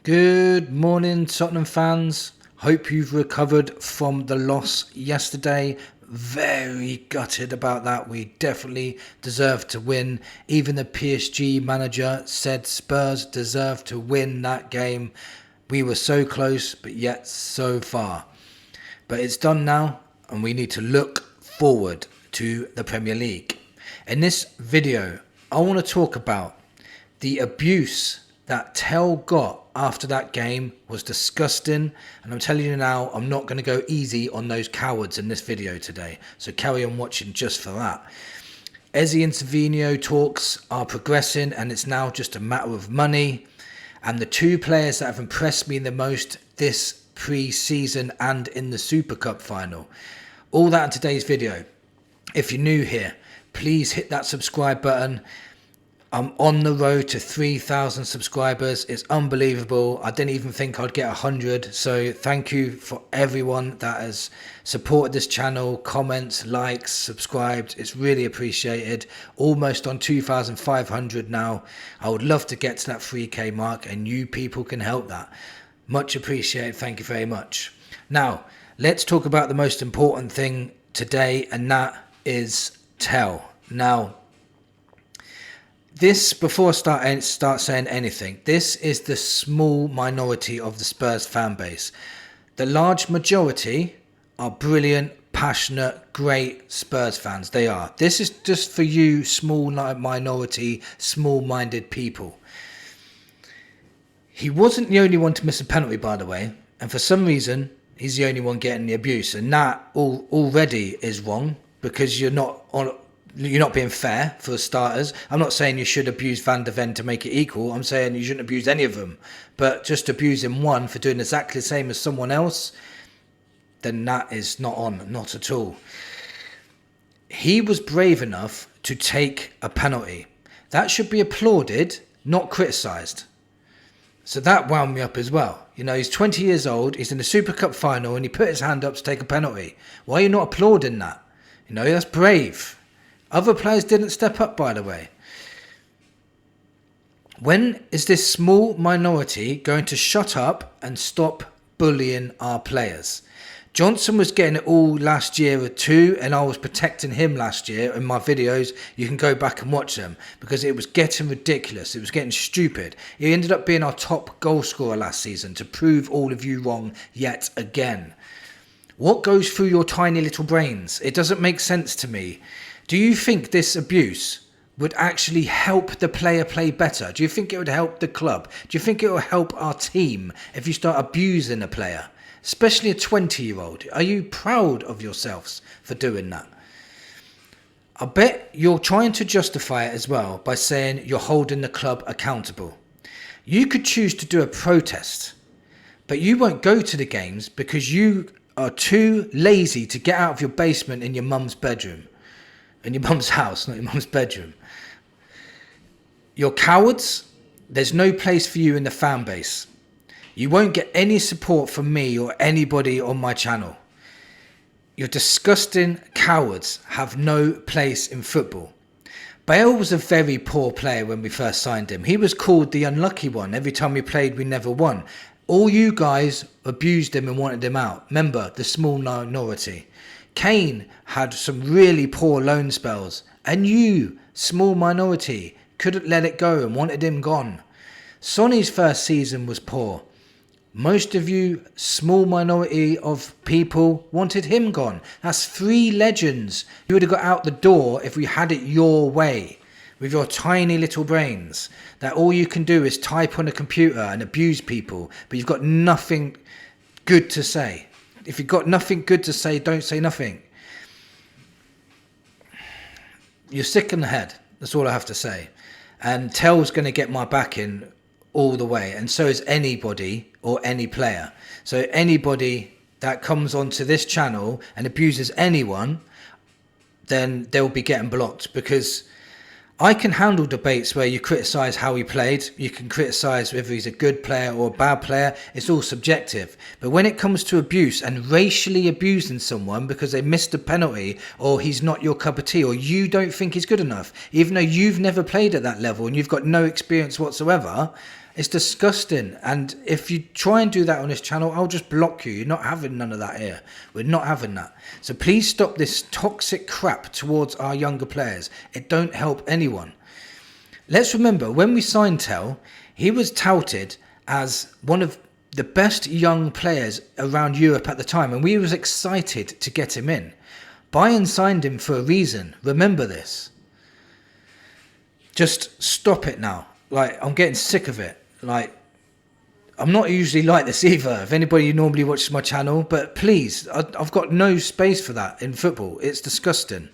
Good morning, Tottenham fans. Hope you've recovered from the loss yesterday. Very gutted about that. We definitely deserve to win. Even the PSG manager said Spurs deserved to win that game. We were so close, but yet so far. But it's done now, and we need to look forward to the Premier League. In this video, I want to talk about the abuse that TEL got after that game was disgusting, and I'm telling you now, I'm not going to go easy on those cowards in this video today, so carry on watching just for that. Eze and Savinho talks are progressing, and it's now just a matter of money, and the two players that have impressed me the most this pre-season and in the Super Cup final. All that in today's video. If you're new here, please hit that subscribe button. I'm on the road to 3,000 subscribers. It's unbelievable. I didn't even think I'd get 100. So thank you for everyone that has supported this channel, comments, likes, subscribed. It's really appreciated. Almost on 2,500 now. I would love to get to that 3K mark, and you people can help that. Much appreciated. Thank you very much. Now, let's talk about the most important thing today, and that is TEL. Now, this, before I start saying anything, this is the small minority of the Spurs fan base. The large majority are brilliant, passionate, great Spurs fans. They are. This is just for you, small minority, small-minded people. He wasn't the only one to miss a penalty, by the way, and for some reason, he's the only one getting the abuse, and that already is wrong because you're not being fair for starters. I'm not saying you should abuse Van de Ven to make it equal. I'm saying you shouldn't abuse any of them. But just abusing one for doing exactly the same as someone else, then that is not on, not at all. He was brave enough to take a penalty. That should be applauded, not criticised. So that wound me up as well. You know, he's 20 years old, he's in the Super Cup final, and he put his hand up to take a penalty. Why are you not applauding that? You know, that's brave. Other players didn't step up, by the way. When is this small minority going to shut up and stop bullying our players? Johnson was getting it all last year too, and I was protecting him last year in my videos. You can go back and watch them because it was getting ridiculous. It was getting stupid. He ended up being our top goal scorer last season to prove all of you wrong yet again. What goes through your tiny little brains? It doesn't make sense to me. Do you think this abuse would actually help the player play better? Do you think it would help the club? Do you think it will help our team if you start abusing a player? Especially a 20-year-old. Are you proud of yourselves for doing that? I bet you're trying to justify it as well by saying you're holding the club accountable. You could choose to do a protest, but you won't go to the games because you are too lazy to get out of your basement in your mum's bedroom. In your mum's house, not your mum's bedroom. You're cowards. There's no place for you in the fan base. You won't get any support from me or anybody on my channel. Your disgusting cowards have no place in football. Bale was a very poor player when we first signed him. He was called the unlucky one. Every time we played, we never won. All you guys abused him and wanted him out. Remember, the small minority. Kane had some really poor loan spells, and you, small minority, couldn't let it go and wanted him gone. Sonny's first season was poor. Most of you, small minority of people, wanted him gone. That's 3 legends you would have got out the door if we had it your way, with your tiny little brains, that all you can do is type on a computer and abuse people, but you've got nothing good to say. If you've got nothing good to say, don't say nothing. You're sick in the head. That's all I have to say. And TEL's going to get my backing all the way. And so is anybody or any player. So anybody that comes onto this channel and abuses anyone, then they'll be getting blocked, because I can handle debates where you criticise how he played. You can criticise whether he's a good player or a bad player. It's all subjective. But when it comes to abuse and racially abusing someone because they missed a penalty, or he's not your cup of tea, or you don't think he's good enough, even though you've never played at that level and you've got no experience whatsoever, It's disgusting. And if you try and do that on this channel, I'll just block you. You're not having none of that here. We're not having that. So please stop this toxic crap towards our younger players. It don't help anyone. Let's remember, when we signed TEL, he was touted as one of the best young players around Europe at the time, and we was excited to get him in. Bayern signed him for a reason. Remember this. Just stop it now. Like, I'm getting sick of it. Like, I'm not usually like this either. If anybody normally watches my channel, but please, I've got no space for that in football. It's disgusting.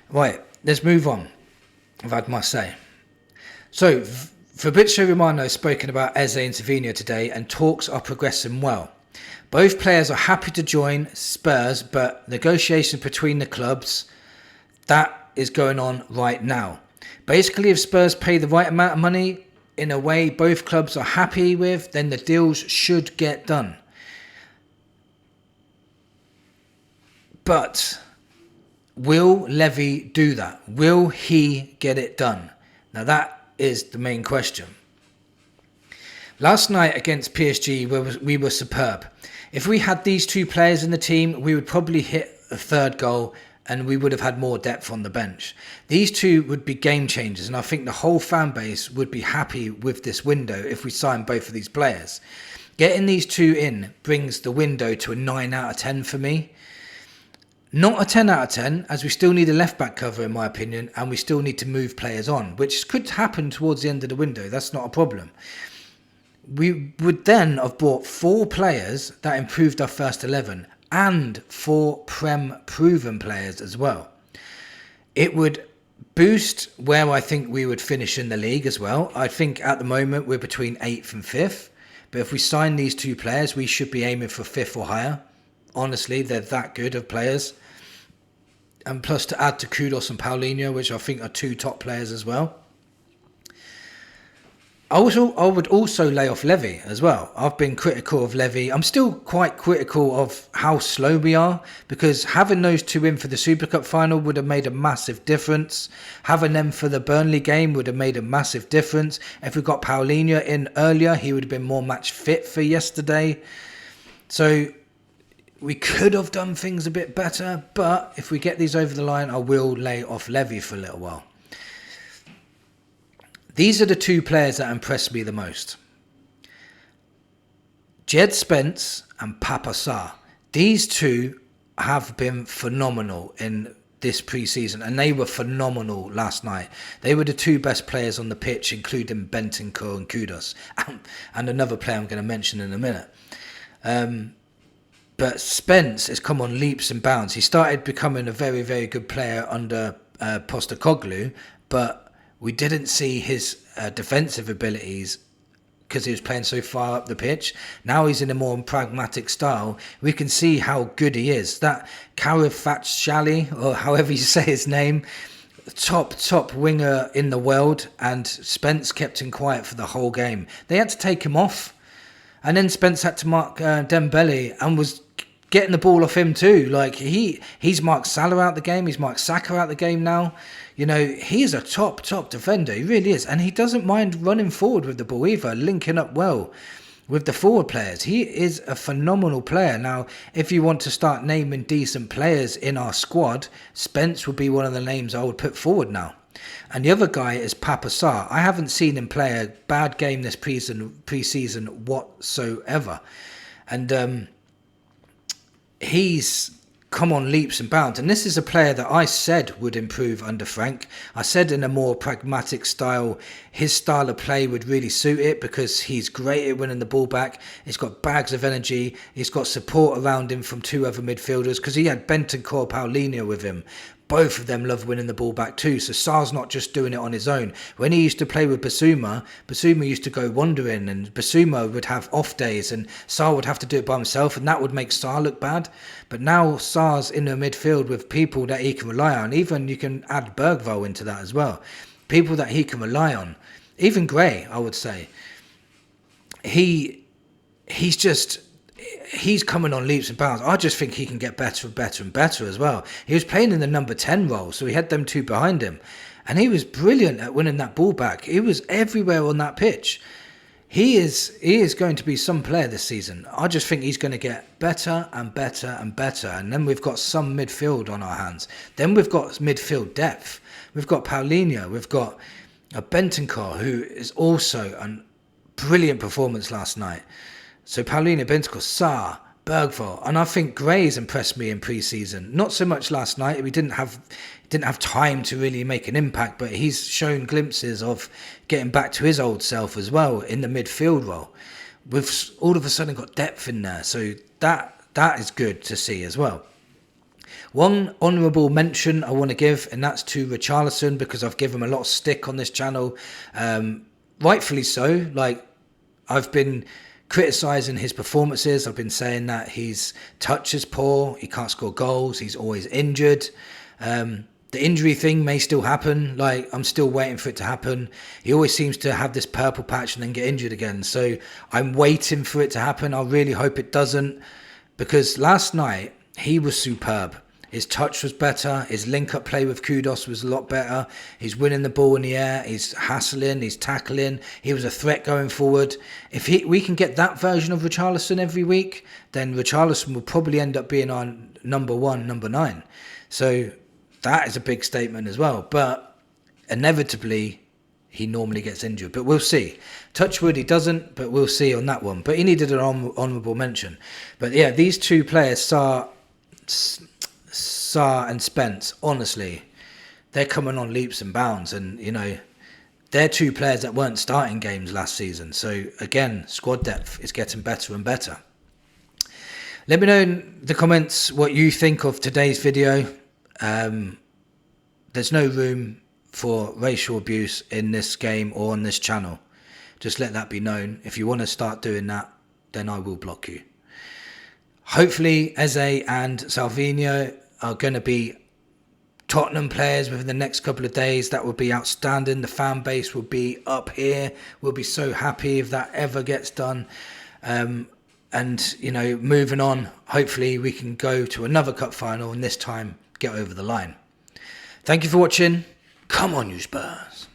Right, let's move on. I've had my say. So, Fabrizio Romano has spoken about Eze and Savinho today, and talks are progressing well. Both players are happy to join Spurs, but negotiations between the clubs, that is going on right now. Basically, if Spurs pay the right amount of money in a way both clubs are happy with, then the deals should get done. But will Levy do that? Will he get it done? Now that is the main question. Last night against PSG, we were superb. If we had these two players in the team, we would probably hit a third goal, and we would have had more depth on the bench. These two would be game changers, and I think the whole fan base would be happy with this window if we sign both of these players. Getting these two in brings the window to a 9 out of 10 for me. Not a 10 out of 10, as we still need a left-back cover in my opinion, and we still need to move players on, which could happen towards the end of the window. That's not a problem. We would then have bought 4 players that improved our first 11, and 4 Prem proven players as well. It would boost where I think we would finish in the league as well. I think at the moment we're between 8th and 5th, but if we sign these 2 players, we should be aiming for 5th or higher. Honestly, they're that good of players. And plus, to add to Kudos and Paulinho, which I think are 2 top players as well. I would also lay off Levy as well. I've been critical of Levy. I'm still quite critical of how slow we are, because having those 2 in for the Super Cup final would have made a massive difference. Having them for the Burnley game would have made a massive difference. If we got Paulinho in earlier, he would have been more match fit for yesterday. So we could have done things a bit better, but if we get these over the line, I will lay off Levy for a little while. These are the 2 players that impressed me the most. Jed Spence and Papa Sarr. These 2 have been phenomenal in this pre-season, and they were phenomenal last night. They were the 2 best players on the pitch, including Bentancur and Kudos, and another player I'm going to mention in a minute. But Spence has come on leaps and bounds. He started becoming a very, very good player under Postecoglou, but we didn't see his defensive abilities because he was playing so far up the pitch. Now he's in a more pragmatic style. We can see how good he is. That Kvaratskhelia, or however you say his name, top winger in the world, and Spence kept him quiet for the whole game. They had to take him off, and then Spence had to mark Dembele and was getting the ball off him too. Like, he's marked Salah out the game. He's marked Saka out the game now. You know, he's a top defender. He really is. And he doesn't mind running forward with the ball either, linking up well with the forward players. He is a phenomenal player. Now, if you want to start naming decent players in our squad, Spence would be one of the names I would put forward now. And the other guy is Papa Sarr. I haven't seen him play a bad game this pre-season whatsoever. And he's come on leaps and bounds, and this is a player that I said would improve under Frank. I said in a more pragmatic style, his style of play would really suit it, because he's great at winning the ball back. He's got bags of energy. He's got support around him from 2 other midfielders, because he had Bentancur, Paulinho with him. Both of them love winning the ball back too, so Sarr's not just doing it on his own. When he used to play with Basuma used to go wandering, and Basuma would have off days, and Sarr would have to do it by himself, and that would make Sarr look bad. But now Sarr's in the midfield with people that he can rely on. Even you can add Bergvall into that as well. People that he can rely on. Even Gray, I would say. He's coming on leaps and bounds. I just think he can get better and better and better as well. He was playing in the number 10 role, so he had them 2 behind him. And he was brilliant at winning that ball back. He was everywhere on that pitch. He is going to be some player this season. I just think he's going to get better and better and better. And then we've got some midfield on our hands. Then we've got midfield depth. We've got Paulinho. We've got a Bentancur, who is also a brilliant performance last night. So Paulinho, Bentancur, Sarr, Bergvall, and I think Gray's impressed me in pre-season. Not so much last night. We didn't have time to really make an impact, but he's shown glimpses of getting back to his old self as well in the midfield role. We've all of a sudden got depth in there, so that is good to see as well. One honourable mention I want to give, and that's to Richarlison, because I've given him a lot of stick on this channel, rightfully so. Like, I've been criticising his performances. I've been saying that his touch is poor, he can't score goals, he's always injured. The injury thing may still happen. Like, I'm still waiting for it to happen. He always seems to have this purple patch and then get injured again. So I'm waiting for it to happen. I really hope it doesn't, because last night he was superb. His touch was better. His link-up play with Kudos was a lot better. He's winning the ball in the air. He's hassling. He's tackling. He was a threat going forward. If we can get that version of Richarlison every week, then Richarlison will probably end up being our number 1, number 9. So that is a big statement as well. But inevitably, he normally gets injured. But we'll see. Touchwood, he doesn't, but we'll see on that one. But he needed an honourable mention. But yeah, these two players, Sarr and Spence, honestly, they're coming on leaps and bounds. And, you know, they're two players that weren't starting games last season. So, again, squad depth is getting better and better. Let me know in the comments what you think of today's video. There's no room for racial abuse in this game or on this channel. Just let that be known. If you want to start doing that, then I will block you. Hopefully, Eze and Savinho are going to be Tottenham players within the next couple of days. That would be outstanding. The fan base will be up here. We'll be so happy if that ever gets done. And, you know, moving on, hopefully we can go to another cup final and this time get over the line. Thank you for watching. Come on, you Spurs.